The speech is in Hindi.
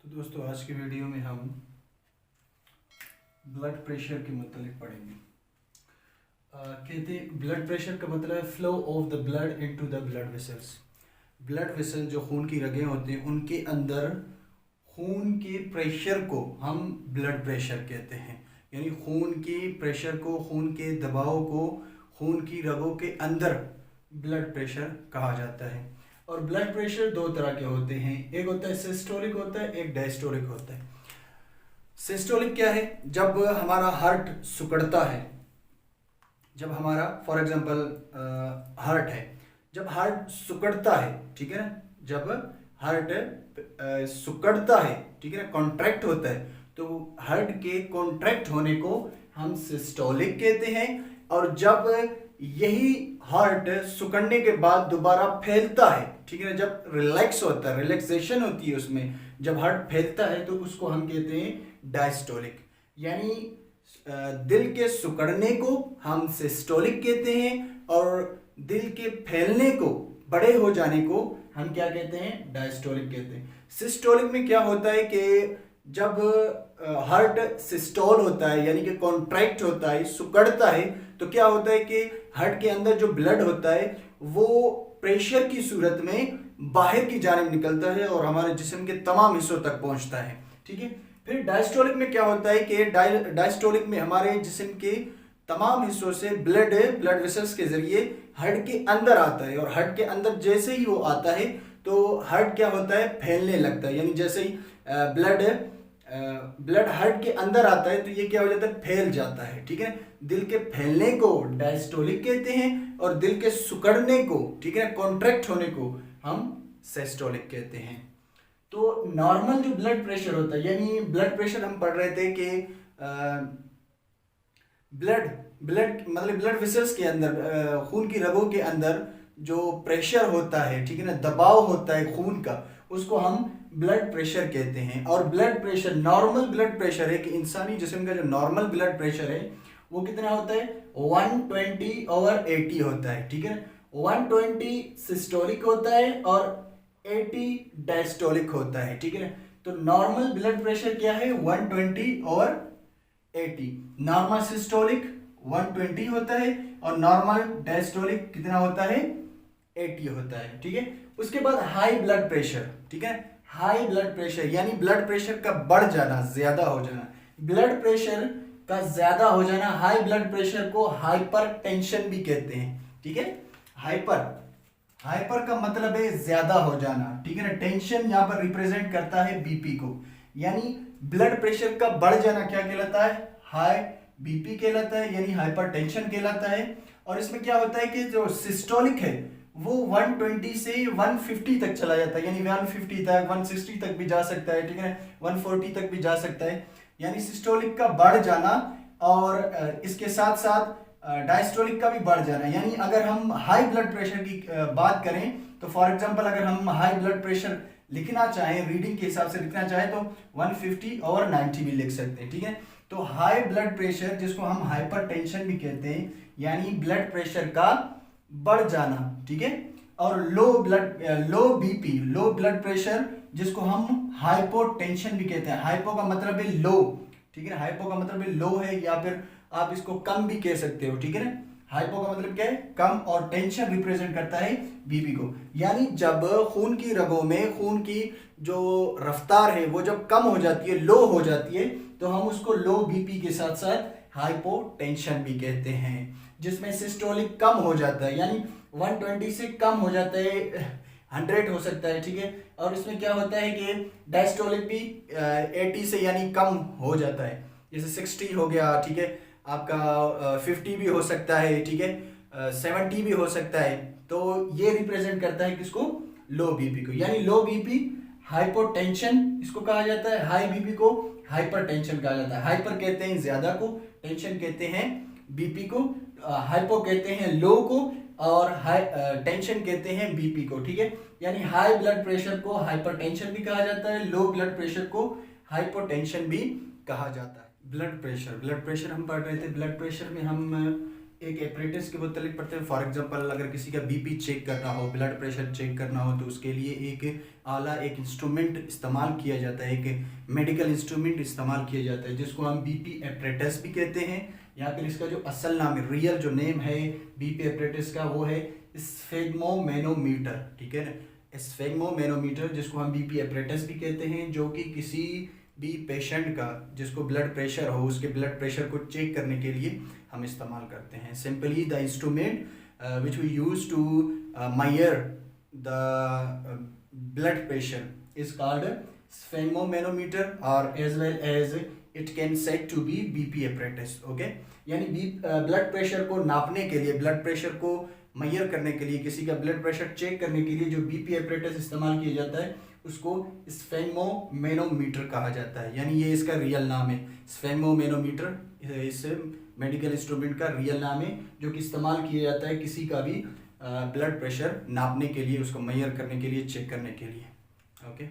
तो दोस्तों आज की वीडियो में हम ब्लड प्रेशर के मतलब पढ़ेंगे। कहते हैं ब्लड प्रेशर का मतलब है flow of the blood into the blood vessels. Blood vessel जो खून की रगें होती हैं उनके अंदर खून के प्रेशर को हम ब्लड प्रेशर कहते हैं। यानी खून की प्रेशर को, खून के दबाव को खून की रगों के अंदर ब्लड प्रेशर कहा जाता है। और ब्लड प्रेशर दो तरह के होते हैं, एक होता है सिस्टोलिक होता है, एक डायस्टोलिक होता है। सिस्टोलिक क्या है? जब हमारा हार्ट सिकुड़ता है, जब हमारा फॉर एग्जांपल हार्ट है, जब हार्ट सिकुड़ता है, ठीक है ना, जब हार्ट सिकुड़ता है, ठीक है ना, कॉन्ट्रैक्ट होता है, तो हार्ट के कॉन्ट्रैक्ट होने को हम सिस्टोलिक कहते हैं। और जब यही हार्ट सिकुड़ने के बाद दोबारा फैलता है, ठीक है ना, जब रिलैक्स होता है, रिलैक्सेशन होती है उसमें, जब हार्ट फैलता है तो उसको हम कहते हैं डायस्टोलिक। यानी दिल के सिकुड़ने को हम सिस्टोलिक कहते हैं और दिल के फैलने को, बड़े हो जाने को हम क्या कहते हैं? डायस्टोलिक कहते हैं। सिस्टोलिक में क्या होता है कि जब हार्ट सिस्टोल होता है यानी कि कॉन्ट्रैक्ट होता है, सिकुड़ता है, तो क्या होता है कि हार्ट के अंदर जो ब्लड होता है वो प्रेशर की सूरत में बाहर की जानिब निकलता है और हमारे जिस्म के तमाम हिस्सों तक पहुंचता है, ठीक है। फिर डायस्टोलिक में क्या होता है कि डायस्टोलिक में हमारे जिस्म के तमाम हिस्सों से ब्लड वेसल्स के जरिए हार्ट के अंदर आता है और हार्ट के अंदर जैसे ही वो आता है तो हार्ट क्या होता है? फैलने लगता है। यानी जैसे ही ब्लड हार्ट के अंदर आता है तो ये क्या हो जाता है? फैल जाता है, ठीक है। दिल के फैलने को डायस्टोलिक कहते हैं और दिल के सिकुड़ने को, ठीक है, कॉन्ट्रैक्ट होने को हम सिस्टोलिक कहते हैं। तो नॉर्मल जो ब्लड प्रेशर होता है, यानी ब्लड प्रेशर हम पढ़ रहे थे कि ब्लड मतलब ब्लड वेसल्स के अंदर, खून की रगों के अंदर जो प्रेशर होता है, ठीक है ना, दबाव होता है खून का, उसको हम ब्लड प्रेशर कहते हैं। और blood pressure, normal blood pressure है कि इंसानी जिस्म का जो नॉर्मल ब्लड प्रेशर है वो कितना होता है? 120/80 होता है, ठीक है ना। 120 सिस्टोलिक होता है और 80 डायस्टोलिक होता है, ठीक है ना। तो नॉर्मल ब्लड प्रेशर क्या है? 120/80। नॉर्मल सिस्टोलिक 120 होता है और नॉर्मल डायस्टोलिक कितना होता है? 80 होता है, ठीक है। उसके बाद हाई ब्लड प्रेशर, ठीक है। हाई ब्लड प्रेशर यानी ब्लड प्रेशर का बढ़ जाना, ज्यादा हो जाना। ब्लड प्रेशर का ज्यादा हो जाना, हाई ब्लड प्रेशर को हाइपर टेंशन भी कहते हैं, ठीक है। हाइपर का मतलब है ज्यादा हो जाना, ठीक है ना। टेंशन यहाँ पर रिप्रेजेंट करता है बीपी को। यानी ब्लड प्रेशर का बढ़ जाना क्या कहलाता है? हाई बीपी कहलाता है, यानी हाइपर टेंशन कहलाता है। और इसमें क्या होता है कि जो सिस्टोलिक है वो 120 से 150 तक चला जाता है, यानी 150 तक, 160 तक भी जा सकता है, ठीक है, 140 तक भी जा सकता है। यानी सिस्टोलिक का बढ़ जाना और इसके साथ साथ डायस्टोलिक का भी बढ़ जाना। यानी अगर हम हाई ब्लड प्रेशर की बात करें तो फॉर एग्जांपल अगर हम हाई ब्लड प्रेशर लिखना चाहें, रीडिंग के हिसाब से लिखना चाहें तो 150/90 भी लिख सकते हैं, ठीक है। तो हाई ब्लड प्रेशर जिसको हम हाइपर टेंशन भी कहते हैं, यानी ब्लड प्रेशर का बढ़ जाना, ठीक है। और लो बीपी, लो ब्लड प्रेशर जिसको हम हाइपोटेंशन भी कहते हैं। हाइपो का मतलब है लो, ठीक है ना, हाइपो का मतलब है लो है, या फिर आप इसको कम भी कह सकते हो, ठीक है ना। हाइपो का मतलब क्या है? कम, और टेंशन रिप्रेजेंट करता है बीपी को। यानी जब खून की रगों में खून की जो रफ्तार है वो जब कम हो जाती है, लो हो जाती है, तो हम उसको लो बीपी के साथ साथ हाइपोटेंशन भी कहते हैं। जिसमें सिस्टोलिक कम हो जाता है, यानी 120 से कम हो जाता है, 100 हो सकता है, ठीक है। और इसमें क्या होता है कि डायस्टोलिक भी 80 से यानी कम हो जाता है, जैसे 60 हो गया, ठीक है, आपका 50 भी हो सकता है, ठीक है, 70 भी हो सकता है। तो ये रिप्रेजेंट करता है किसको? लो बीपी को। यानी लो बीपी हाइपोटेंशन इसको कहा जाता है, हाई बीपी को हाइपरटेंशन कहा जाता है। हाइपर कहते हैं ज्यादा को, टेंशन कहते हैं बीपी को, हाइपो कहते हैं लो को, और हाई टेंशन कहते हैं बीपी को, ठीक है। यानी हाई ब्लड प्रेशर को हाइपरटेंशन भी कहा जाता है, लो ब्लड प्रेशर को हाइपोटेंशन भी कहा जाता है। ब्लड प्रेशर हम पढ़ रहे थे। ब्लड प्रेशर में हम एक एपरेटस के मुतालिक पढ़ते हैं। फॉर एग्जांपल अगर किसी का बीपी चेक करना हो, ब्लड प्रेशर चेक करना हो, तो उसके लिए एक आला, एक इंस्ट्रूमेंट इस्तेमाल किया जाता है, एक मेडिकल इंस्ट्रूमेंट इस्तेमाल किया जाता है जिसको हम बीपी एपरेटस भी कहते हैं, या फिर इसका जो असल नाम है, रियल जो नेम है बीपी एपरेटस का, वो है स्फेग्मोमेनोमीटर। ठीक है ना, स्फेग्मोमेनोमीटर जिसको हम बीपी एपरेटस भी कहते हैं, जो कि किसी भी पेशेंट का जिसको ब्लड प्रेशर हो, उसके ब्लड प्रेशर को चेक करने के लिए हम इस्तेमाल करते हैं। Simply the instrument which we use to measure the blood pressure is called sphygmomanometer, or as well as it can said to be BP apparatus. Okay, यानी ब्लड प्रेशर को नापने के लिए, ब्लड प्रेशर को मेजर करने के लिए, किसी का ब्लड प्रेशर चेक करने के लिए जो बीपी एपरेटस इस्तेमाल किया जाता है उसको स्फेग्मोमेनोमीटर कहा जाता है। यानी ये इसका रियल नाम है, स्फेग्मोमेनोमीटर इस मेडिकल इंस्ट्रूमेंट का रियल नाम है, जो कि इस्तेमाल किया जाता है किसी का भी ब्लड प्रेशर नापने के लिए, उसको मेजर करने के लिए, चेक करने के लिए। ओके।